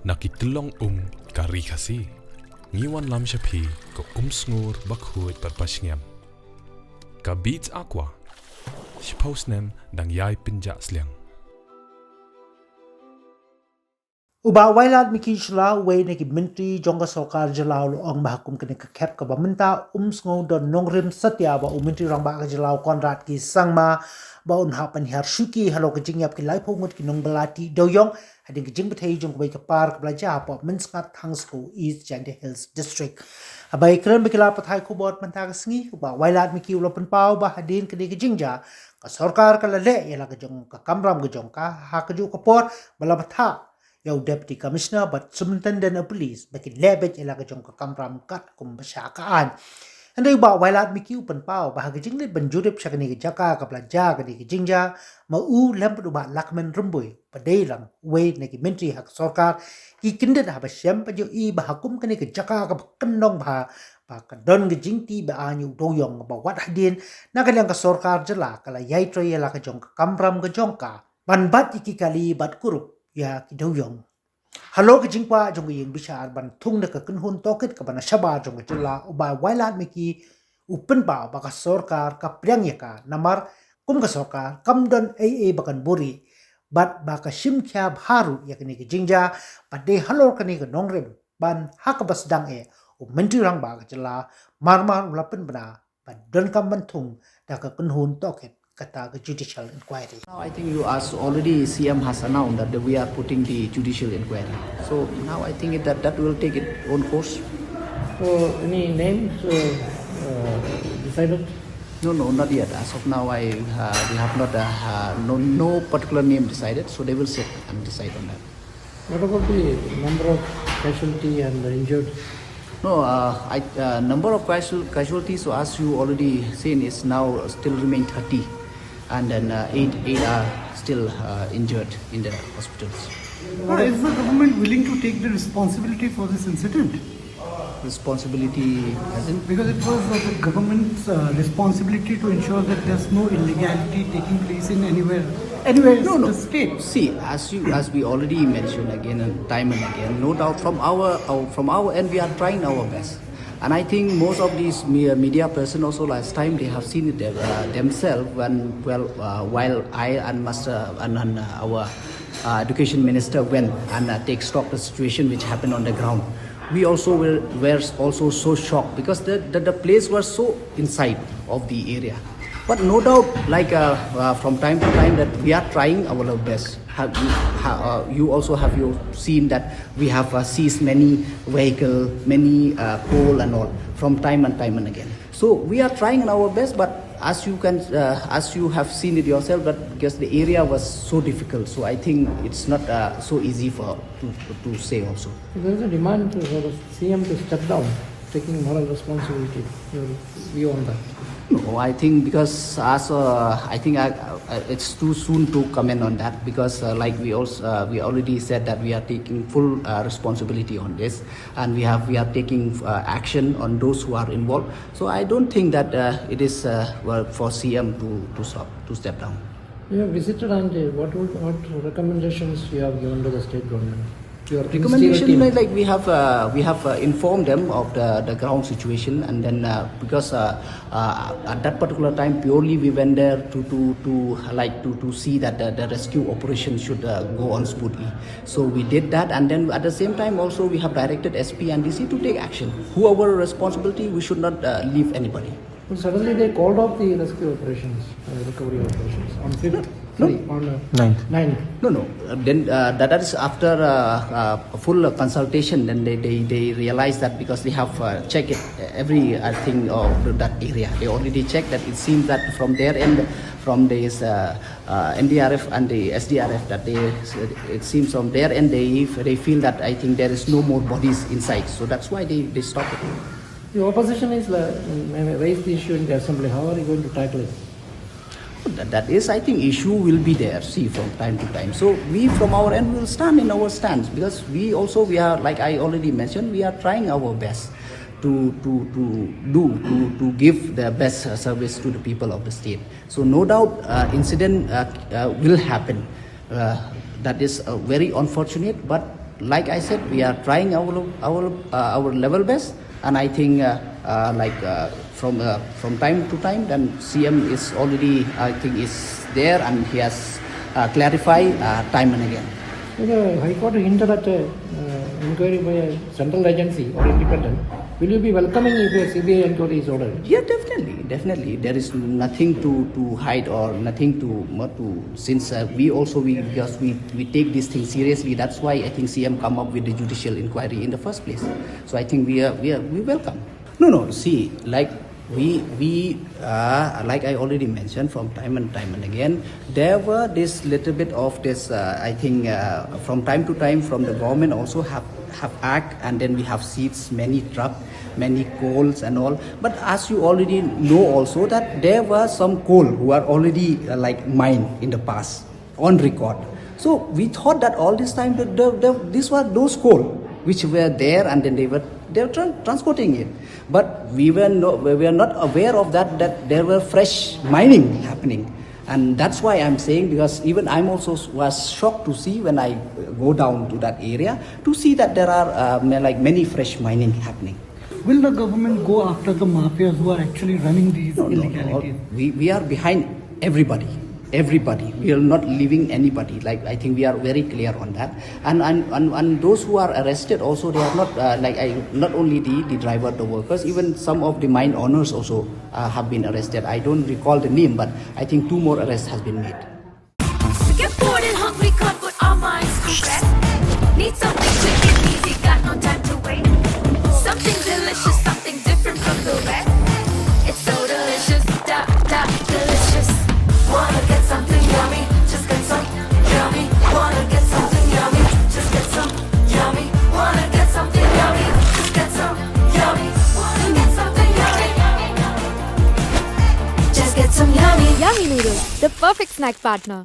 Nakitlong kari kasi. Ngiwan lam siya pi ko sngur bakhuit parpasngam. Ka beats aqua. Shpausnem dang yai pinja sliang. Uba wailat miki shla way nagi mentri jongga sokar jalau lo ang mahakum kene ka kep ka bamenta sngo don nongrim satya ba mentri rang ba ka jalau konrad ki sangma ba un hapan har shuki halo ka jingyap ki lai phongut ki nong belati doyong hading ki jing bethai jong bai ka par ka blaja pa minskat thangsko east jande hills district abai kren bikila pathai khubot manta ka sngi uba wailat miki ulo pen pau ba hadin ka ki jingja ka sarkar ka lale yala ka jong ka kamram ka jong ka ha ka ju ka pot bala batha Yau Deputy Commissioner but Superintendent of Police bagi lebet ilaga jong kamram kat kumbasyakaan. Andai ba wailat miki upan pau bahagi jinglit banjurip siya kani jaka kablaja kani jingja mau lempad uba lakmen rumboy padai lang way nagi menteri hak sorkar ki kindet ha basyam pajo i bahakum kani jaka kabakendong ba kadon gejingti ba anyu doyong ba wat hadin nagalang ka sorkar jela kala yaitro yala ka jong kamram ka jongka banbat iki kali bat kurup ya kidoyong halo ke jingpa jong yeng bishar ban thung na ka kunhun toket ka bana shaba jong jela uba wailat miki upen ba ka sorkar ka priang ya ka namar kum ka sorkar kamdon aa bakan buri bat ba ka shimkya bharu ya kini ke jingja pade halo kani ka nongrem ban hakabas dang mentri rang ba ka jela marmar ulapen bana ban don kam ban thung da ka kunhun toket kata judicial inquiry. Now I think already CM has announced that we are putting the judicial inquiry. So now I think that will take its own course. So any names decided? No, not yet. As of now, we have not no particular name decided. So they will sit and decide on that. What about the number of casualty and injured? No, number of casualties. So as you already seen, is now still remain 30. And then eight are still injured in the hospitals. Is the government willing to take the responsibility for this incident? Responsibility as in? Because it was the government's responsibility to ensure that there's no illegality taking place in anywhere in the state. See, as we already mentioned again and time and again, no doubt from our end we are trying our best. And I think most of these media person also last time they have seen it themselves while I and our education minister went and take stock the situation which happened on the ground. We also were also so shocked because the place was so inside of the area. But no doubt, like from time to time, that we are trying our best. You also have seen that we have seized many vehicles, many coal and all from time and again. So we are trying our best, but as you have seen it yourself, that because the area was so difficult, so I think it's not so easy to say also. There is a demand for the CM to step down, taking moral responsibility. Your view on that? No, I think because I think it's too soon to comment on that because like we already said that we are taking full responsibility on this and we are taking action on those who are involved. So I don't think that it is for CM to step down. You have visited and what recommendations you have given to the state government? Recommendation like we have informed them of the ground situation and then because at that particular time purely we went there to see that the rescue operation should go on smoothly. So we did that and then at the same time also we have directed SP and DC to take action. Whoever responsibility, we should not leave anybody. Well, suddenly they called off the rescue operations, recovery operations on 5th. Sorry, on 9th. No. Then that is after full consultation. Then they realized that because they have checked it, every thing of that area. They already checked that it seems that from their end, from this NDRF and the SDRF, that it seems from their end they feel that I think there is no more bodies inside. So that's why they stopped it. The opposition is raised the issue in the assembly. How are you going to tackle it? That is, I think, issue will be there. See, from time to time. So we, from our end, will stand in our stance because we are, like I already mentioned, we are trying our best to give the best service to the people of the state. So no doubt, incident will happen. That is very unfortunate, but like I said, we are trying our level best, and I think from time to time, then CM is already, I think, is there, and he has clarified time and again. The High Court hinted at inquiry by a central agency or independent. Will you be welcoming if a CBI inquiry is ordered? Yeah, definitely. There is nothing to hide or nothing to since because we take this thing seriously. That's why I think CM come up with the judicial inquiry in the first place. So I think we welcome. No. See, like we like I already mentioned, from time and again, there were this little bit of this. I think from time to time, from the government also have act, and then we have seats, many truck, many coals and all. But as you already know also, that there were some coal who are already mined in the past on record. So we thought that all this time that these were those coal which were there, and then they were transporting it. But we were not aware of that there were fresh mining happening. And that's why I'm saying, because even I'm also was shocked to see when I go down to that area to see that there are many fresh mining happening. Will the government go after the mafias who are actually running these illegalities? We are behind everybody. We are not leaving anybody. I think we are very clear on that. And those who are arrested also, they are not not only the driver, the workers, even some of the mine owners also have been arrested. I don't recall the name, but I think 2 more arrests has been made. Get bored and hungry, can't put our minds to rest. Need something quick and easy, got no time to wait. Something delicious, something different from the rest. It's so delicious, delicious. Wanna get something yummy, just get some yummy. Wanna get something yummy, just get some yummy. Wanna get something yummy, just get some yummy. Wanna get something yummy, just get some yummy. Yummy Noodles, the perfect snack partner.